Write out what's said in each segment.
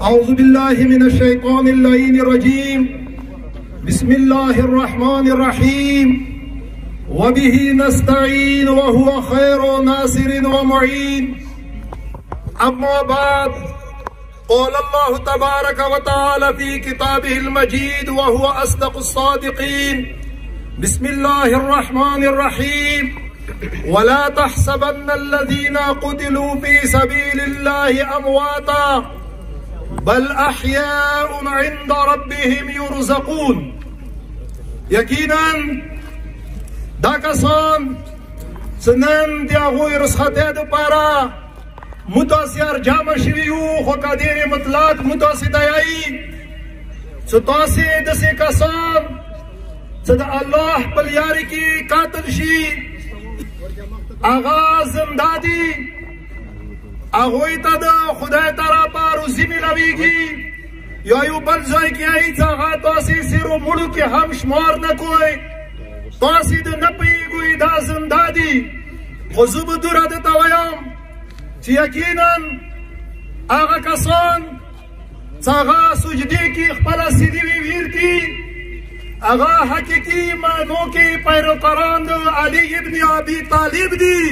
أعوذ بالله من الشيطان اللعين الرجيم. بسم الله الرحمن الرحيم. وبه نستعين وهو خير ناصر ومعين. أما بعد، قال الله تبارك وتعالى في كتابه المجيد وهو أصدق الصادقين. بسم الله الرحمن الرحيم. ولا تحسبن الذين قتلوا في سبيل الله أمواتا بل أحياء عند ربهم يرزقون. یقینا دا کسان سنن دی هغوی رسخته دپاره متاثر جمع شوي یو، خو که دې مطلق متاسدایي څه تاسې داسې کسان څه د الله په لیارې کې قاتل شي، هغه زنده دي، هغوی ته د خدای طرفه روزي میلاویږي، یا یو بل ځای کې هیڅ هغه تاسې سیرو مړو کې هم شمار نه کوئ، تاسې د نه پوهېږئ دا زنده دي. خو زه به دومره درته وایم چې یقینا هغه کسان چې هغه سجدې کې خپله سیدي ویر کړي، هغه حقیقي معنو کې پیروکاران د علي ابن ابي طالب دي.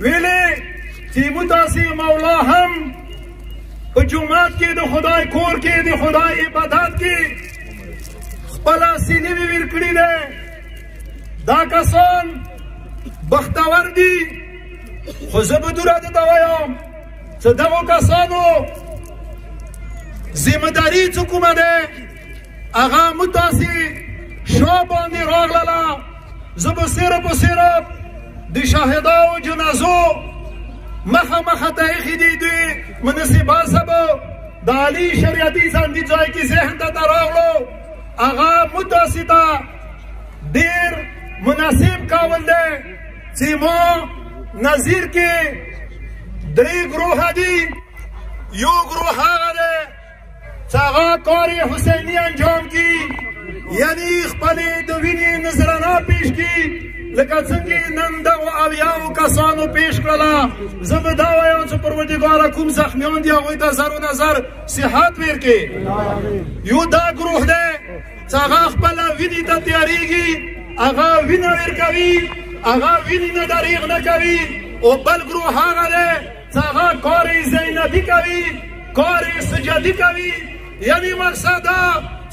ویلې چې متاسې مولا هم په جومات کې د خدای کور کې د خدای عبادت کې خپله سینې ویر کړي دی. دا کسان بختور دي. خو زه به دومره درته وایم چې دغو کسانو ذمهداري څه کومه دی، هغه متاسې شا باندې راغلله. زه به صرف و صرف د شاهدانو جنازو مخه ته ایښي دي. دوی منصبان سبا د علي شریعتي سندي ځای کې ذهن ته راغلو، هغه متاسې ته ډېر مناسب کول دی چې ما نظیر کې درې ګروه دي. یو ګروه هغه دی چې هغه کار حسیني انجام کړي، یعنی خپلې د وینې نذرانه پیش کړي لکه څنګه نن دغو اویاو کسانو پیش کړله. زه به دا وایم چې پروردګاره کوم زخمیان دي هغوی ته زر و نظر صحت ورکړي. یو دا ګروه دی چې هغه خپله وینې ته تیارېږي، هغه وینه ورکوي، هغه وینې نه دریغ نه کوي. او بل ګروه هغه دی چې هغه کار زینبي کوي، کار سجدي کوي. یعنی مقصد دا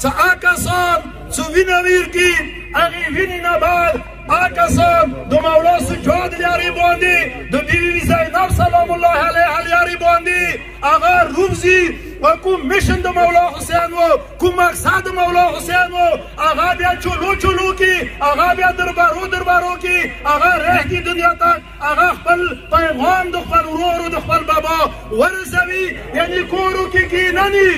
چې هغه کسان چې وینه ورکړي، هغې وینې نه بعد هغه کسان د مولا سجاد لیارې باندې د بیبي زینب سلام الله علیها لیارې باندې هغه روبزي. و کوم میشن د مولا حسین و، کوم مقصد د مولا حسین و، هغه بیا چلو کې، هغه بیا دربارو کې، هغه رهکي دنیا ته هغه خپل پیغام د خپل ورور د خپل بابا ورسوي. یعنی کورو کې کینني